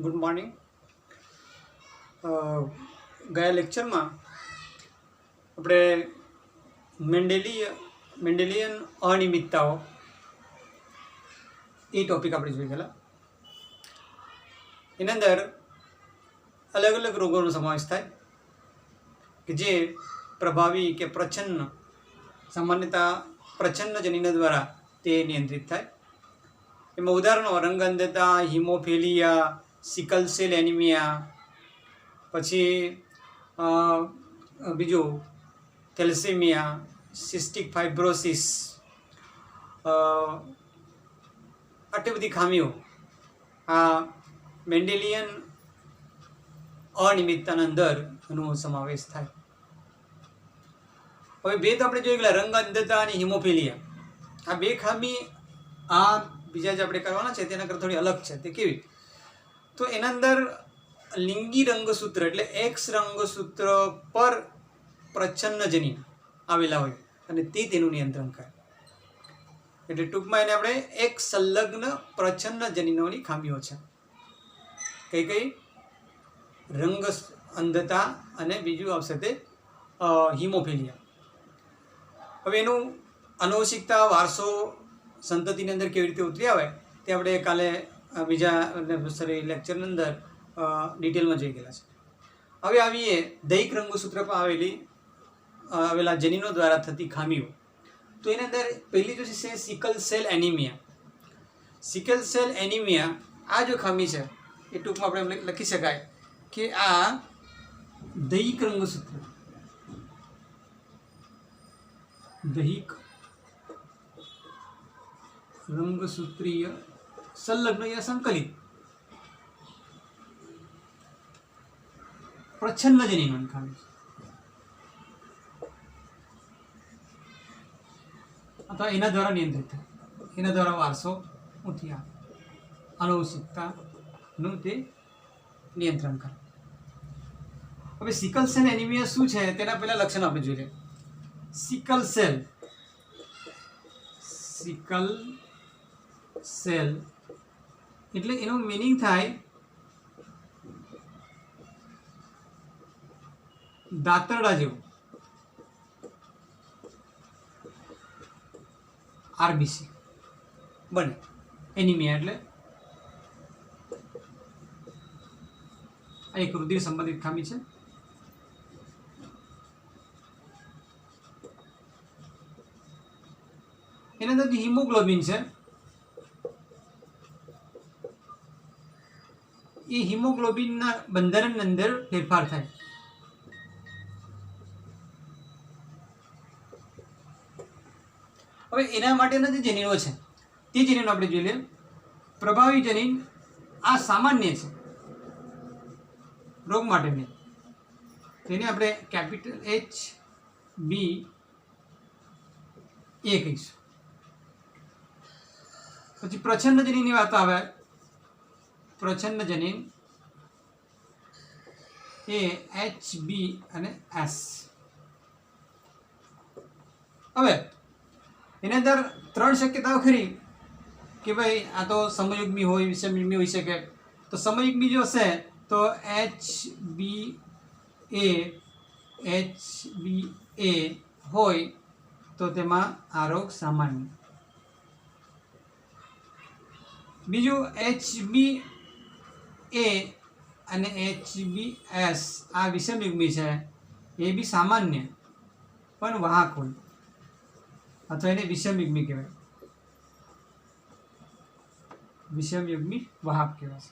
Good morning. ગયા લેક્ચરમાં આપણે મેન્ડેલિયન અનિયમિતતાઓ એ ટોપિક આપણે જોઈ ગયેલા. એના અંદર અલગ અલગ રોગોનો સમાવેશ થાય કે જે પ્રભાવી કે પ્રચ્છન્ન સામાન્યતા પ્રચ્છન્ન જનીન દ્વારા તે નિયંત્રિત થાય. એમાં ઉદાહરણો રંગ અંધતા, હિમોફિલિયા, સિકલ સેલ એનિમિયા, પછી બીજું થેલેસેમિયા, સિસ્ટિક ફાઇબ્રોસિસ, આટલી બધી ખામીઓ આ મેન્ડેલિયન અનિયમિતતાના અંદર એનો સમાવેશ થાય. હવે બે તો આપણે જોઈ ગયેલા, રંગ અંધતા અને હિમોફિલિયા. આ બે ખામી આ બીજા જે આપણે કરવાના છે તેના કરતાં થોડી અલગ છે. તે કેવી? તો એના અંદર લિંગી રંગસૂત્ર એટલે એક્સ રંગસૂત્ર પર પ્રચ્છન્ન જનીન આવેલા હોય અને તે તેનું નિયંત્રણ કરે. એટલે ટૂંકમાં એને આપણે એક સંલગ્ન પ્રચ્છન્ન જનીનોની ખામીઓ છે. કઈ કઈ? રંગ અંધતા અને બીજું આવશે તે હિમોફિલિયા. હવે એનું આનુવંશિકતા, વારસો, સંતતિની અંદર કેવી રીતે ઉતરી આવે તે આપણે કાલે બીજા લેક્ચરની અંદર ડિટેલમાં જોઈ ગયેલા છે. હવે આવીએ દૈહિક રંગસૂત્ર પર આવેલા જનીનો દ્વારા થતી ખામીઓ. તો એની અંદર પહેલી જો છે sickle cell anaemia. Sickle cell anaemia આ જો ખામી છે એ ટૂંકમાં આપણે લખી શકાય કે આ દૈહિક રંગસૂત્રીય સંલગ્ન યા સંકલિત પ્રચ્છન્ન જનીનોની ખામી છે. અથવા એના દ્વારા નિયંત્રિત થાય, એના દ્વારા વારસો ઉઠી આવે, આનુવંશિકતાનું તે નિયંત્રણ કરે. હવે સિકલ સેલ એનિમિયા શું છે તેના પહેલા લક્ષણ આપણે જોઈ લઈએ. સિકલ સેલ એટલે એનું મિનિંગ થાય દાંતરડા જેવું, આરબીસી બને. એનિમિયા એટલે આ એક રુધિર સંબંધિત ખામી છે. એના અંદર હિમોગ્લોબિન છે, એ હિમોગ્લોબિનના બંધારણની અંદર ફેરફાર થાય. હવે એના માટેના જે જનીનો છે તે જનીનો આપણે જોઈ લઈએ. પ્રભાવી જનીન આ સામાન્ય છે રોગ માટેની, તેને આપણે કેપિટલ HbA કહીશું. પછી પ્રચ્છન્ન જનીનની વાત આવે. પ્રચ્છન્ન જનીન એ Hb અને S. હવે એની અંદર ત્રણ શક્યતાઓ ખરી કે ભાઈ આ તો સમયુગ્મી હોય, વિષમયુગ્મી હોઈ શકે. તો સમયુગ્મી જો હશે તો HbA હોય તો તેમાં આ રોગ સામાન્ય. બીજું HbA અને HbS આ વિષમયુગ્મી છે, એ બી સામાન્ય પણ વાહક હોય અથવા એને વિષમયુગ્મી કહેવાય. વિષમયુગ્મી વાહક કહેવાય.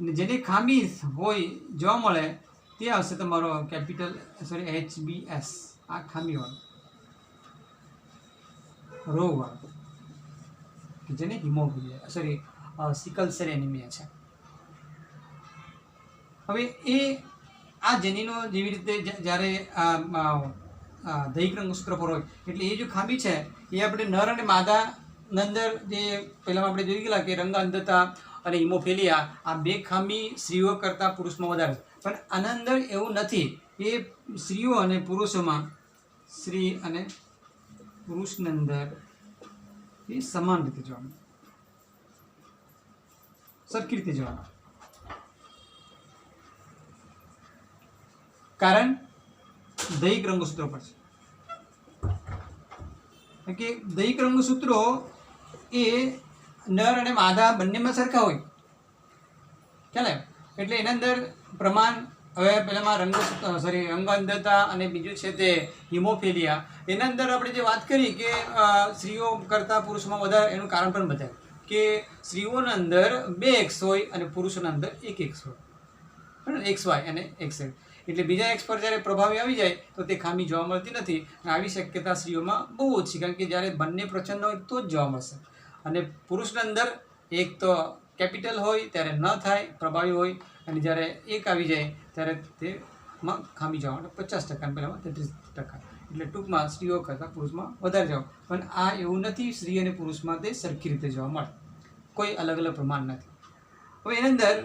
અને જેની ખામી હોય જોવા મળે તે આવશે તમારો HbS, આ ખામીવાળો રોગવાળો કે જેને હિમોફિલિયા સિકલ સેલ એનિમિયા છે. હવે એ આ જનીનો જેવી રીતે જ્યારે દૈહિક રંગસૂત્ર પર હોય એટલે એ જો ખામી છે એ આપણે નર અને માદાની અંદર જે પહેલાં આપણે જોઈ ગયેલા કે રંગ અંધતા અને હિમોફિલિયા આ બે ખામી સ્ત્રીઓ કરતાં પુરુષમાં વધારે છે. પણ આના અંદર એવું નથી. એ સ્ત્રીઓ અને પુરુષોમાં, સ્ત્રી અને પુરુષની અંદર એ સમાન રીતે જોવા મળે, સરખી રીતે જોવા મળે. કારણ દૈહિક રંગસૂત્રો પર છે કે દૈહિક રંગસૂત્રો એ નર અને માદા બંનેમાં સરખા હોય, ખ્યાલ આવ્યો? એટલે એના અંદર પ્રમાણ, હવે પહેલામાં રંગ અંધતા અને બીજું છે તે હિમોફિલિયા, એના અંદર આપણે જે વાત કરી કે સ્ત્રીઓ કરતાં પુરુષોમાં વધારે, એનું કારણ પણ બતાવ્યું કે સ્ત્રીઓના અંદર 2 X હોય અને પુરુષોના અંદર 1 X હોય, બરાબર, XY અને XZ. એટલે બીજા X પર જ્યારે પ્રભાવી આવી જાય તો તે ખામી જોવા મળતી નથી, અને આવી શક્યતા સ્ત્રીઓમાં બહુ ઓછી, કારણ કે જ્યારે બંને પ્રચંડ હોય તો જ જોવા મળશે. અને પુરુષના અંદર એક તો કેપિટલ હોય ત્યારે ન થાય, પ્રભાવી હોય, અને જ્યારે 1 આવી જાય ત્યારે તેમાં ખામી જોવા મળે 50%, પહેલામાં 33%. એટલે ટૂંકમાં સ્ત્રીઓ કરતાં પુરુષમાં વધારે જોવા, પણ આ એવું નથી સ્ત્રી અને પુરુષમાં તે સરખી રીતે જોવા મળે, કોઈ અલગ અલગ પ્રમાણ નથી. હવે એની અંદર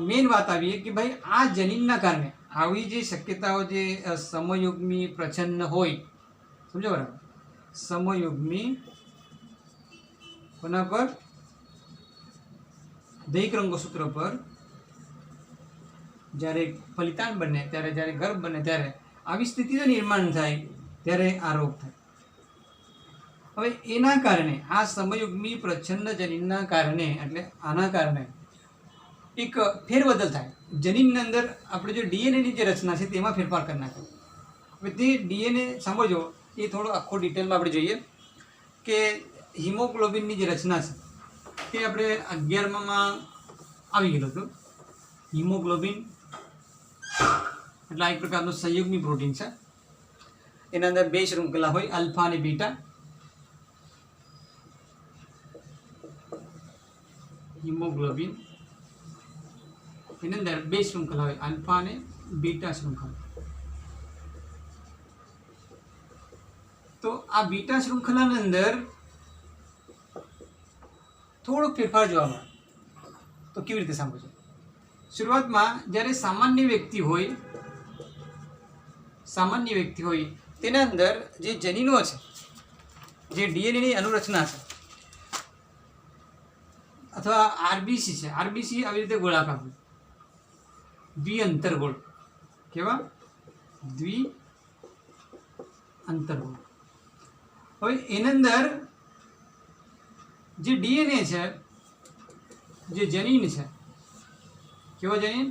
મેઇન વાત આવીએ કે ભાઈ આ જનીનના કારણે આવી જે શક્યતાઓ, જે સમયુગ્મી પ્રચ્છન્ન હોય, સમજો બરાબર, સમયુગ્મી કોના પર? દૈહિક રંગસૂત્ર પર જ્યારે ફલિતાંડ બને, ત્યારે જ્યારે ગર્ભ બને, ત્યારે આવી સ્થિતિનું નિર્માણ થાય ત્યારે આ રોગ થાય. હવે એના કારણે, આ સમયુગ્મી પ્રચ્છન્ન જનીનના કારણે, એટલે આના કારણે એક ફેરબદલ થાય જનીનની અંદર. આપણે જો ડીએનએની જે રચના છે તેમાં ફેરફાર કરી નાખે. હવે તે ડીએનએ સમજો, એ થોડો આખો ડિટેલમાં આપણે જોઈએ કે હિમોગ્લોબિનની જે રચના છે તે આપણે 11માં આવી ગયેલું હતું. હિમોગ્લોબિન એટલે એક પ્રકારનું સંયુગ્મી પ્રોટીન છે. એના અંદર 2 શૃંખલા હોય, આલ્ફા અને બીટા. હિમોગ્લોબિન એની અંદર 2 શૃંખલા હોય, આલ્ફા અને બીટા શૃંખલા. તો આ બીટા શૃંખલાની અંદર થોડોક ફેરફાર જોવા મળે. તો કેવી રીતે સમજો? શરૂઆતમાં જ્યારે સામાન્ય વ્યક્તિ હોય તેના અંદર જે જનીનો છે, જે ડીએનએની અનુરચના છે, અથવા આરબીસી છે, આરબીસી આવી રીતે ગોળાકાર હોય, દ્વિઅંતરગોળ. કેવા? દ્વિઅંતરગોળ. હવે એની અંદર જે ડીએનએ છે, જે જનીન છે, કેવો જનીન?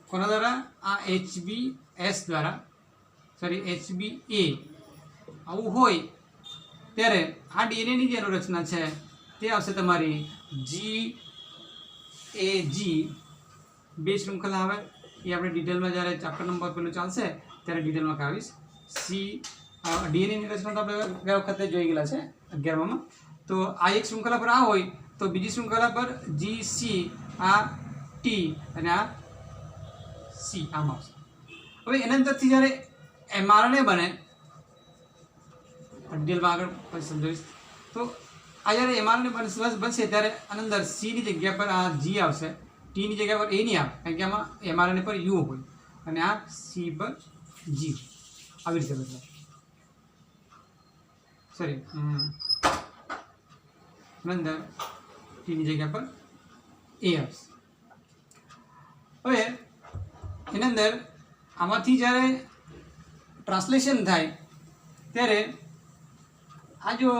કોના દ્વારા? આ HbS દ્વારા, HbA આવું હોય ત્યારે આ ડીએનએની જે અનુરચના છે તે આવશે તમારી GAG. 2 શૃંખલા આવે, એ આપણે ડિટેલમાં જ્યારે ચેપ્ટર નંબર પેલું ચાલશે ત્યારે ડિટેલમાં કરાવીશ. ડીએનએની રચના તો આપણે ગયા વખતે જોઈ ગયેલા છે 11માં. તો આ એક શૃંખલા પર આ હોય તો બીજી શૃંખલા પર GC, આ T અને આ C આમ આવશે. હવે એના અંદરથી જ્યારે mRNA બને, ડિટેલમાં આગળ પછી સમજાવીશ. તો આ જ્યારે mRNA બનશે ત્યારે આની અંદર C ની જગ્યા પર આ G આવશે, T ની જગ્યા પર A નહીં આવે, કારણ કે આમાં mRNA પર U હોય, અને આ C પર G. આવી રીતે બદલાય. અંદર ટીની જગ્યા પર એ આવશે. હવે એની અંદર આમાંથી જ્યારે ટ્રાન્સલેશન થાય ત્યારે આ જો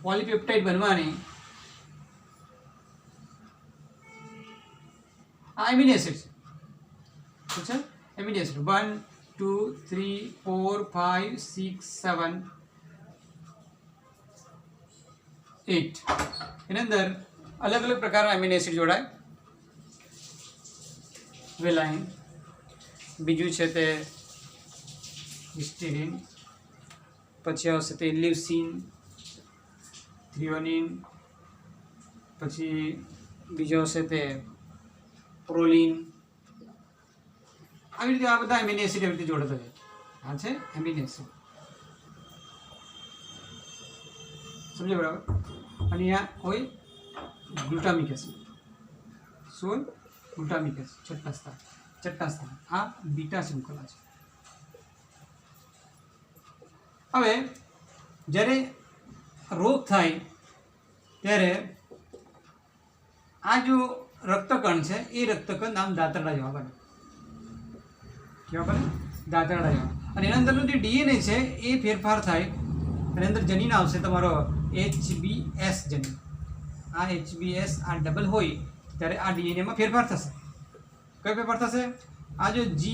પોલીપેપ્ટાઇડ બનવાની, આ એમિનો એસિડ છે. Amino acid 1 2 3 4 5 6 7 8. એની અંદર અલગ અલગ પ્રકારના એમિનો એસિડ જોડાય. વેલાઇન, બીજું છે તે હિસ્ટીડિન, પછી આવશે તે લિવસીન, થ્રિયોનિન, પછી બીજો હશે તે પ્રોલિન. આવી રીતે આ બધા એમિનો એસિડ એવી રીતે જોડાતા જાય. આ છે એમિનો એસિડ, સમજો બરાબર. અને અહીંયા હોય ગ્લુટામિક એસિડ. શું? ગ્લુટામિક એસિડ, છઠ્ઠા સ્થાન. આ બીટા શૃંખલા છે. હવે જ્યારે રોગ થાય ત્યારે આ જો રક્તકણ છે એ રક્તકણ આમ દાંતરડા જેવા બને. કેવા બને? દાંતરડા જેવા. અને એના અંદરનો જે ડીએનએ છે એ ફેરફાર થાય, એની અંદર જનીન આવશે તમારો HBS જનીન. આ HBS આ ડબલ હોય ત્યારે આ ડીએનએમાં ફેરફાર થશે. કયો ફેરફાર થશે? આ જો G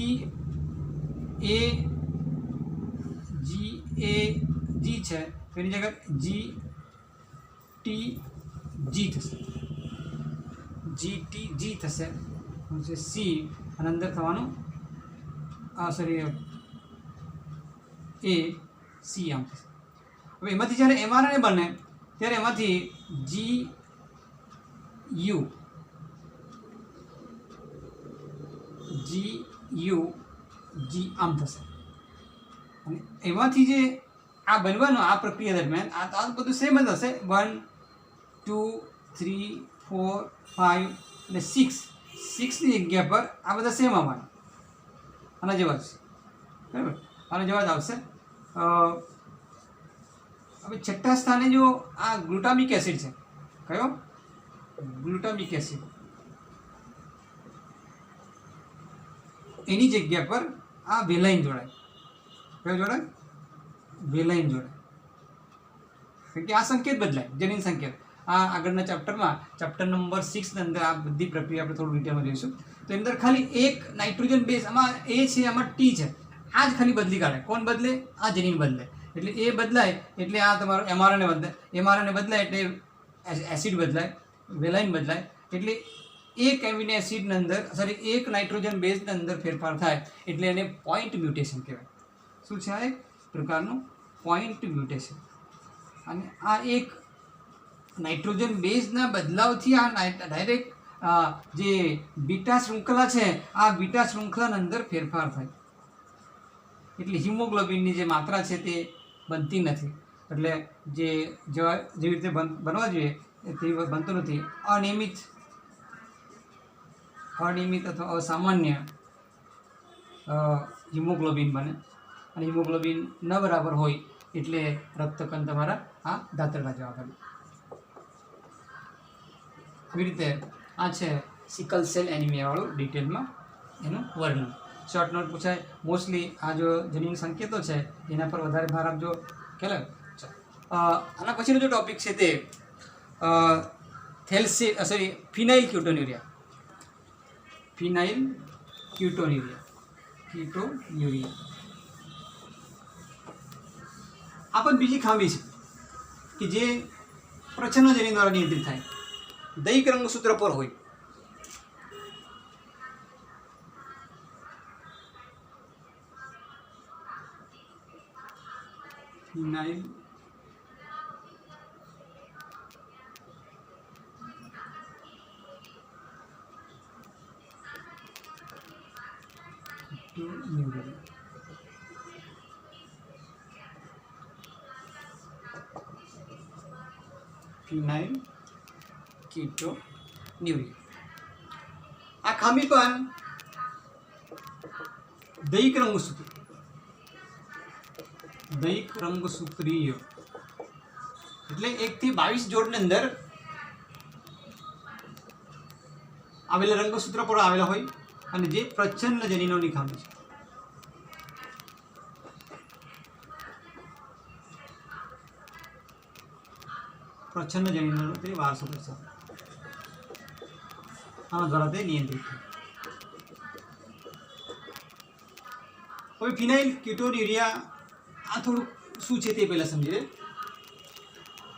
છે તો એની જગ્યાએ GTG થશે. GTG થશે. C અને અંદર થવાનું સોરી AC આમ થશે. હવે એમાંથી જ્યારે mRNA બને ત્યારે એમાંથી GUG આમ થશે. અને એમાંથી જે આ બનવાનું આ પ્રક્રિયા દરમિયાન આ બધું સેમ જ હશે. 1 2 3 4 5 અને 6ની જગ્યા પર આ બધા સેમ આવવાના, આના જેવા જ છે. બરાબર, આના જેવા જ આવશે. હવે છઠ્ઠા સ્થાને જો આ ગ્લુટામિક એસિડ છે, કયો? Glutamic acid. એની જગ્યા પર આ વેલાઇન જોડાય. કયો જોડાય? વેલાઇન જોડાય. કારણ કે આ સંકેત બદલાય, જનીન સંકેત. આ આગળના ચેપ્ટરમાં ચેપ્ટર નંબર 6 ની અંદર આ બધી પ્રક્રિયા આપણે થોડું ડિટેલમાં જોઈશું. તો એની અંદર ખાલી એક નાઇટ્રોજન બેઝ આમાં A છે, આમાં T છે, આ જ ખાલી બદલી કાઢે. કોણ બદલે? આ જનીન બદલે. એટલે એ બદલાય એટલે આ તમારો mRNA બદલાય. mRNA બદલાય એટલે એસિડ બદલાય, વેલાઇન બદલાય. એટલે એક એમિનો એસિડની અંદર એક નાઇટ્રોજન બેઝની અંદર ફેરફાર થાય એટલે એને પોઈન્ટ મ્યુટેશન કહેવાય. શું છે? આ એક પ્રકારનું પોઈન્ટ મ્યુટેશન. અને આ એક નાઇટ્રોજન બેઝના બદલાવથી આ ડાયરેક્ટ જે બીટા શૃંખલા છે આ બીટા શૃંખલાની અંદર ફેરફાર થાય એટલે હિમોગ્લોબિનની જે માત્રા છે તે બનતી નથી. એટલે જેવી રીતે બનવા જોઈએ તેવી બનતું નથી. અનિયમિત અથવા અસામાન્ય હિમોગ્લોબિન બને. અને હિમોગ્લોબિન ન બરાબર હોય એટલે રક્તકણ તમારા આ દાંતરડા જેવા બને. એવી રીતે આ છે સિકલ સેલ એનિમિયાવાળું ડિટેલમાં એનું વર્ણન. શોર્ટ નોટ પૂછાય. મોસ્ટલી આ જો જનીન સંકેતો છે એના પર વધારે ભાર આપજો. ખ્યાલ? આના પછીનો જો ટોપિક છે તે ફિનાઇલ ક્યુટોન્યુરિયા. આ પણ બીજી ખામી છે કે જે પ્રચ્છન્ન જનીન દ્વારા નિયંત્રિત થાય. દૈહિક રંગસૂત્ર પર હોય. ફિનાઇલ ફિનાઇલ કીટોન્યુરિયા. આ ખામી પણ દૈહિક રંગસૂત્રીય એટલે 1 થી 22 જોડની અંદર આવેલા રંગસૂત્ર પર આવેલા હોય અને જે પ્રચ્છન્ન જનીનોની ખામી છે. પ્રચ્છન્ન જનીનોનો તે વારસો દર્શાવે. આના દ્વારા તે નિયંત્રિત થાય. હવે ફિનાઇલ કીટોન્યુરિયા આ થોડુંક શું છે તે પહેલાં સમજી લે.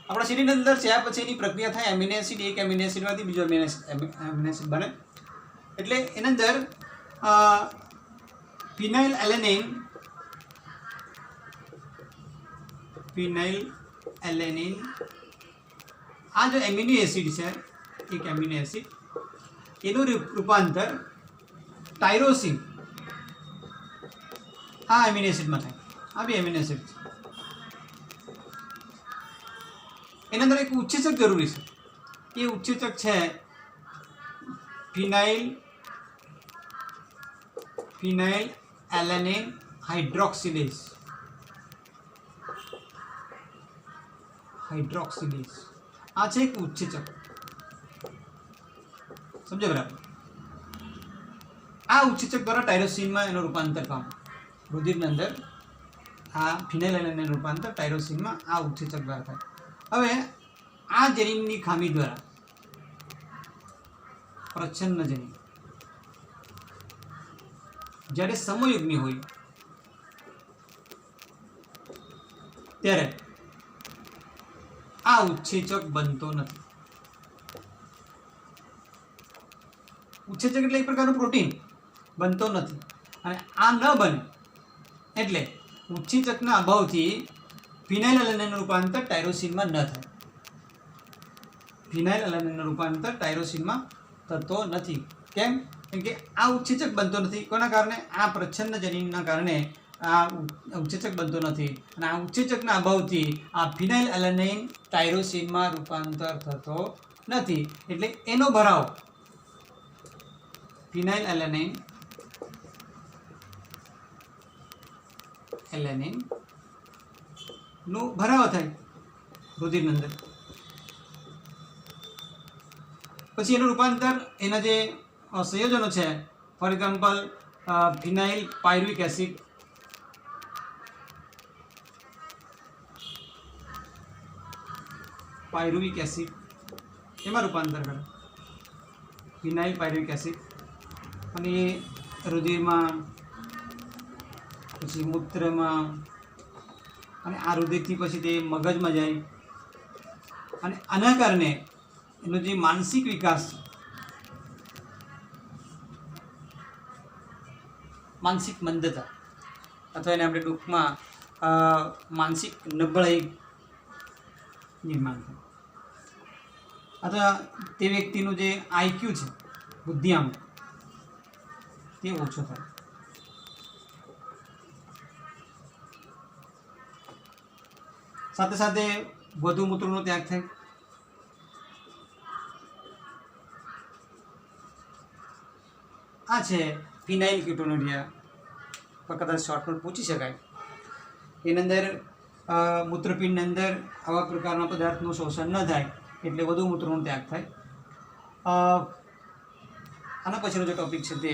આપણા શરીરની અંદર છે પછી એની પ્રક્રિયા થાય. એમિનો એસિડ એક એમિનો એસિડમાંથી બીજો એમિનો એસિડ બને એટલે એની અંદર ફિનાઇલ એલેનિન આ જો એમિનો એસિડ છે એક એમિનો એસિડ એનું રૂપાંતર ટાયરોસિન આ એમિનો એસિડમાં થાય. આ બી એમિનો એસિડ છે. એના અંદર એક ઉત્સેચક જરૂરી છે. એ ઉત્સેચક છે ફિનાઇલ એલેનિન હાઇડ્રોક્સિલેઝ. આ છે એક ઉત્સેચક. સમજો બરાબર? આ ઉત્સેચક દ્વારા ટાયરોસિનમાં એનું રૂપાંતર પામે. રુધિરની અંદર આ ફિનાઇલેલેનાઇનનું રૂપાંતર ટાયરોસિનમાં આ ઉત્સેચક દ્વારા થાય. હવે આ જનીનની ખામી દ્વારા પ્રચ્છન્ન જનીન જ્યારે સમયુગ્મી હોય ત્યારે આ ઉત્સેચક બનતો નથી. ઉત્સેચક એટલે એક પ્રકારનું પ્રોટીન બનતો નથી, અને આ ન બને એટલે ઉત્સેચકના અભાવથી ફિનાઇલેલેનાઇનનું રૂપાંતર ટાયરોસિનમાં ન થાય. ફિનાઇલેલેનાઇનનું રૂપાંતર ટાયરોસિનમાં થતો નથી. કેમ? કેમ કે આ ઉત્સેચક બનતો નથી. કોના કારણે? આ પ્રચ્છન્ન જનીનના કારણે આ ઉત્સેચક બનતો નથી, અને આ ઉત્સેચકના અભાવથી આ ફિનાઇલેલેનાઇન ટાયરોસિનમાં રૂપાંતર થતો નથી. એટલે એનો ભરાવ ફિનાઇલેલેનાઇન નો ભરાવો થાય રુધિરની અંદર. પછી એનું રૂપાંતર એના જે સંયોજનો છે, for example phenyl pyruvic acid, એમાં રૂપાંતર કરે ફિનાઇલ પાયરુવિક એસિડ, અને એ રુધિરમાં પછી મૂત્રમાં, અને આ રુધિરથી પછી તે મગજમાં જાય, અને આના કારણે એનો જે માનસિક વિકાસ છે, માનસિક મંદતા, અથવા એને આપણે ટૂંકમાં માનસિક નબળાઈ નિર્માણ થાય, અથવા તે વ્યક્તિનું જે આઈક્યુ છે, બુદ્ધિઆંક, તે ઓછો થાય. સાથે સાથે વધુ મૂત્રનો ત્યાગ થાય. આ છે ફિનાઇલ કીટોનુરિયા, કદાચ શોર્ટમાં પૂછી શકાય. એની અંદર મૂત્રપિંડની અંદર આવા પ્રકારના પદાર્થનું શોષણ ન થાય એટલે વધુ મૂત્રનો ત્યાગ થાય. આના પછીનો જે ટોપિક છે તે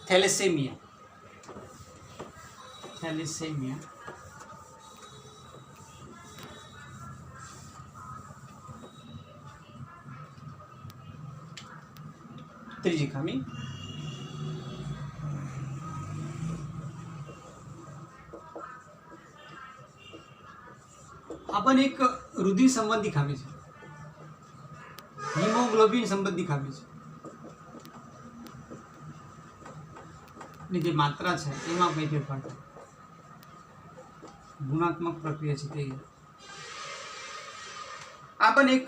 થેલેસેમિયા. ત્રીજી ખામી આ પણ એક રુધિર સંબંધી ખામી છે, હિમોગ્લોબિન સંબંધી ખામી છે. ની જે માત્રા છે એમાં કંઈ ફેરફાર થાય, ગુણાત્મક પ્રક્રિયા છે તે. આ પણ એક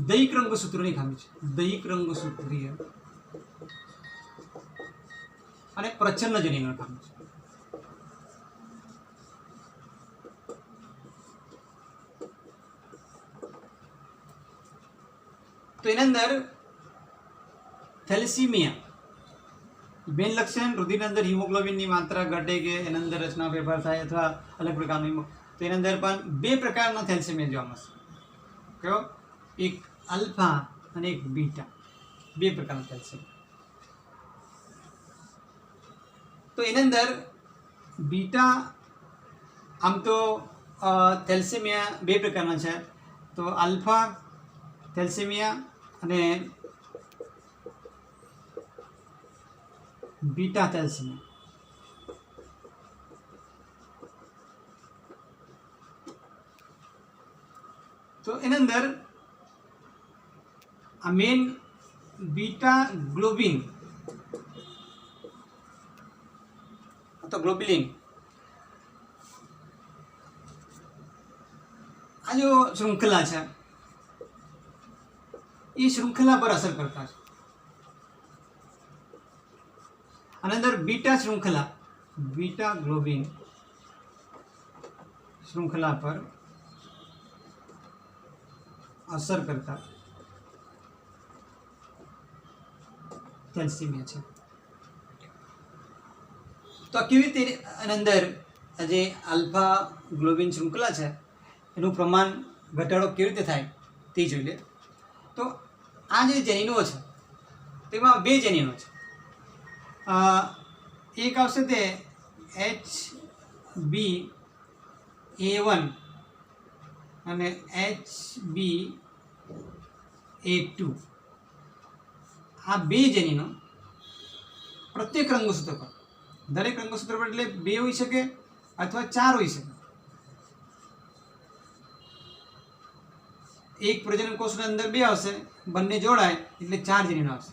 દૈહિક રંગસૂત્રોની ખામી છે, દૈહિક રંગસૂત્રીય અને પ્રચ્છન્ન જનીનની ખામી છે. તો એના અંદર થેલેસીમિયા મેન લક્ષણ રુધિરની અંદર હિમોગ્લોબિનની માત્રા ઘટે કે એના અંદર રચના ફેરફાર થાય અથવા અલગ પ્રકારનું. તો એના અંદર પણ બે પ્રકારના થેલેસીમિયા જોવા મળશે. કયો? એક આલ્ફા અને એક બીટા, બે પ્રકારના થેલેસીમિયા. તો એના અંદર બીટા, આમ તો થેલેસીમિયા બે પ્રકારના છે. તો આલ્ફા થેલેસીમિયા અને બીટા થેલેસીમિયા. તો એના અંદર આ મેન બીટા ગ્લોબિન અથવા ગ્લોબિલિન, આ જો શૃંખલા છે એ શૃંખલા પર અસર કરતા છે. આની અંદર બીટા શૃંખલા, બીટા ગ્લોબિન શૃંખલા પર અસર કરતા થેલેસીમિયા છે. તો કેવી રીતે એની અંદર જે આલ્ફા ગ્લોબિન શૃંખલા છે એનું પ્રમાણ ઘટાડો કેવી રીતે થાય તે જોઈ લે. તો આ જે જનીનો છે તેમાં બે જનીનો છે. એક આવશે તે HbA1 અને HbA2. આ બે જનીનો પ્રત્યેક રંગસૂત્ર પર, દરેક રંગસૂત્ર પર એટલે બે હોઈ શકે અથવા ચાર હોઈ શકે. એક પ્રજનન કોષની અંદર બે આવશે, બંને જોડાય એટલે ચાર જનીનો આવશે.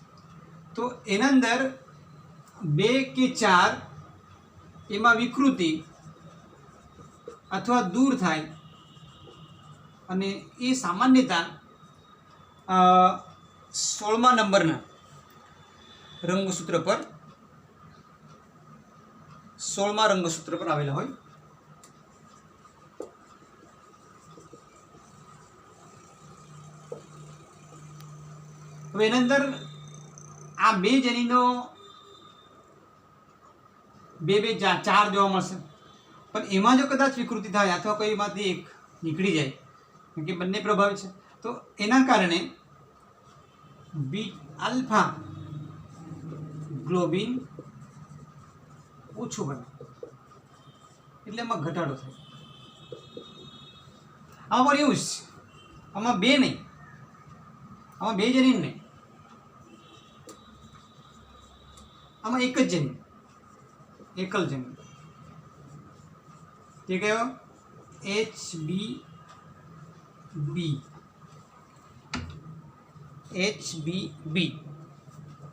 તો એના અંદર બે કે ચાર એમાં વિકૃતિ અથવા દૂર થાય અને એ સામાન્યતા 16મા નંબરના રંગસૂત્ર પર 16મા રંગસૂત્ર પર આવેલા હોય. હવે એના અંદર આ બે જનીનો બે ચાર જોવા મળશે, પણ એમાં જો કદાચ વિકૃતિ થાય અથવા કોઈમાંથી એક નીકળી જાય, કેમ કે બંને પ્રભાવિત છે, તો એના કારણે આલ્ફા ગ્લોબિન ઓછું બને, એટલે એમાં ઘટાડો થાય. આમાં પણ એવું જ છે, આમાં બે નહીં, આમાં બે જનીન નહીં, આમાં એક જ જનીન, એકલ જનીન. તે કયો? HbB,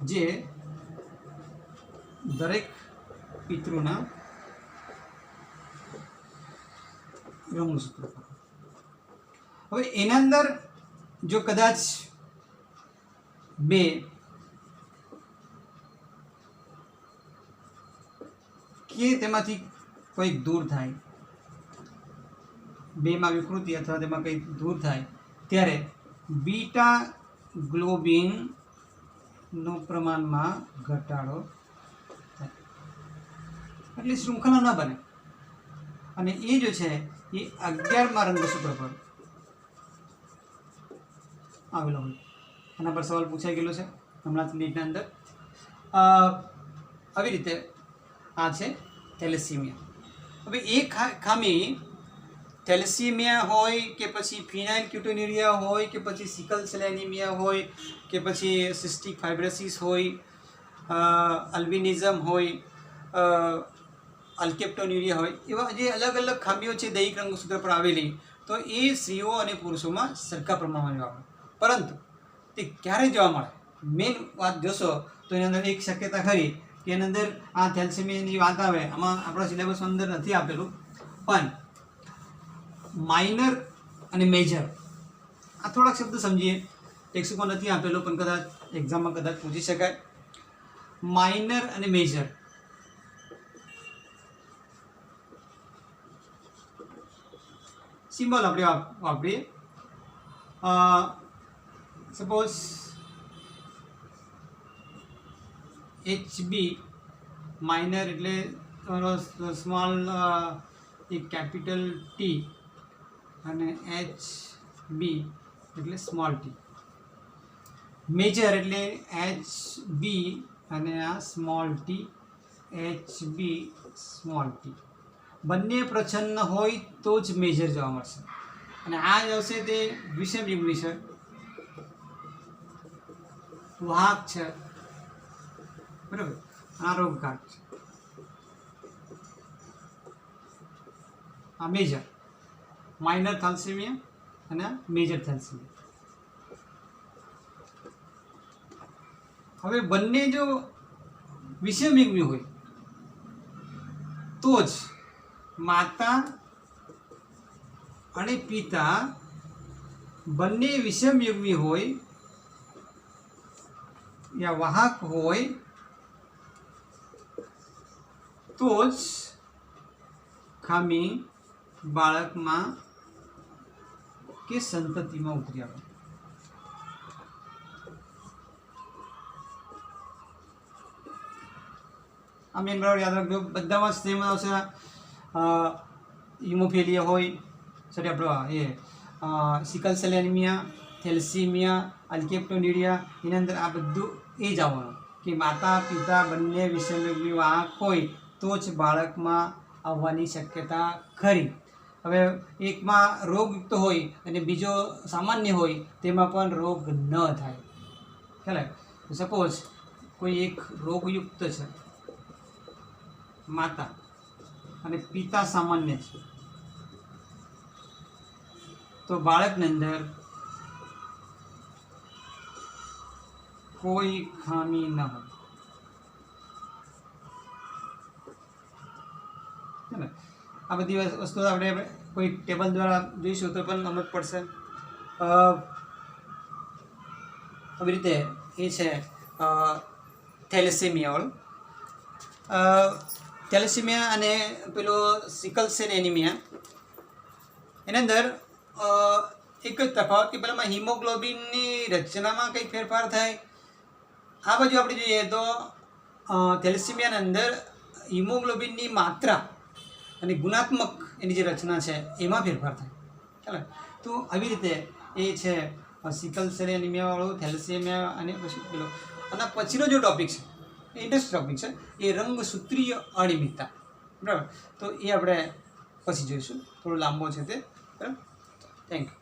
જે દરેક પિતૃના રંગસૂત્ર પર. હવે એના અંદર જો કદાચ બે કે તેમાંથી કોઈ દૂર થાય, બેમાં વિકૃતિ અથવા તેમાં કંઈ દૂર થાય, ત્યારે બીટા ગ્લોબિનનો પ્રમાણમાં ઘટાડો થાય, એટલે શૃંખલા ન બને. અને એ જો છે એ 11મા રંગસૂત્ર પર આવેલો હોય. આના પર સવાલ પૂછાઈ ગયેલો છે હમણાં નીટના અંદર. આવી રીતે આ છે થેલેસીમિયા. હવે એ ખામી થેલેસીમિયા હોય કે પછી ફિનાઇલક્યુટોન્યુરિયા હોય કે પછી સિકલ સેલ એનિમિયા હોય કે પછી સિસ્ટિક ફાઇબ્રોસિસ હોય, અલ્બિનિઝમ હોય, અલ્કેપ્ટોન્યુરિયા હોય, એવા જે અલગ અલગ ખામીઓ છે દૈહિક રંગસૂત્ર પર આવેલી, તો એ સ્ત્રીઓ અને પુરુષોમાં સરખા પ્રમાણમાં જોવા મળે. પરંતુ તે ક્યારે જોવા મળે, મેઇન વાત જોશો તો એની અંદર એક શક્યતા ખરી કે એની અંદર આ થેલેસીમિયાની વાત આવે. આમાં આપણા સિલેબસમાં અંદર નથી આપેલું, પણ માઇનર અને મેજર આ થોડાક શબ્દ સમજીએ. ટેક્સ્ટમાં નથી આપેલું પણ કદાચ એક્ઝામમાં કદાચ પૂછી શકાય. માઇનર અને મેજર, સિમ્બોલ આપણે વાપરીએ. સપોઝ HB માઇનર એટલે તમારો સ્મોલ એક કેપિટલ T અને HB એટલે સ્મોલ t. મેજર એટલે HB અને આ small t, HB small t. બંને પ્રચ્છન્ન હોય તો જ મેજર જોવા મળશે. અને આ જ આવશે તે વિષમયુગ્મી છે, વાહક છે, બરાબર. આ રોગકારક છે. આ મેજર માઇનર થેલેસીમિયા અને મેજર થેલેસીમિયા. હવે બંને જો વિષમયુગ્મી હોય તો જ માતા અને પિતા બંને વિષમયુગ્મી હોય યા વાહક હોય તો જ ખામી બાળકમાં કે સંતતિમાં ઉતરી આવે. આ મેન બરાબર યાદ રાખજો. બધામાં સેમ આવશે. હિમોફિલિયા હોય, સોરી આપણો એ સિકલ સેલ એનિમિયા થેલેસીમિયા, અલ્કેપ્ટોન્યુરિયા, એની અંદર આ બધું એ જ આવવાનું કે માતા પિતા બંને વિષમયુગ્મી વાહક હોય તો જ બાળકમાં આવવાની શક્યતા ખરી. હવે એકમાં રોગયુક્ત હોય અને બીજો સામાન્ય હોય તેમાં પણ રોગ ન થાય. ખ્યાલ સપોઝ કોઈ એક રોગયુક્ત છે માતા અને પિતા સામાન્ય છે, તો બાળકની અંદર કોઈ ખામી ન હોય. આ બધી વસ્તુ આપણે કોઈ ટેબલ દ્વારા જોઈશું તો પણ સમજ પડશે. આવી રીતે એ છે થેલેસેમિયાવાળું. થેલેસેમિયા અને પેલો સિકલ સેલ એનિમિયા, એની અંદર એક જ તફાવત કે પેલામાં હિમોગ્લોબિનની રચનામાં કંઈ ફેરફાર થાય. આ બાજુ આપણે જોઈએ તો થેલેસેમિયાની અંદર હિમોગ્લોબિનની માત્રા અને ગુણાત્મક એની જે રચના છે એમાં ફેરફાર થાય. ચાલો, તો આવી રીતે એ છે સિકલ સેલ એનિમિયાવાળું, થેલેસેમિયા અને પછી પેલો. અને પછીનો જો ટૉપિક છે એ ઇન્ટરેસ્ટ ટૉપિક છે, એ રંગસૂત્રીય અનિયમિતતા. બરાબર, તો એ આપણે પછી જોઈશું. થોડો લાંબો છે તે. બરાબર, થેન્ક યુ.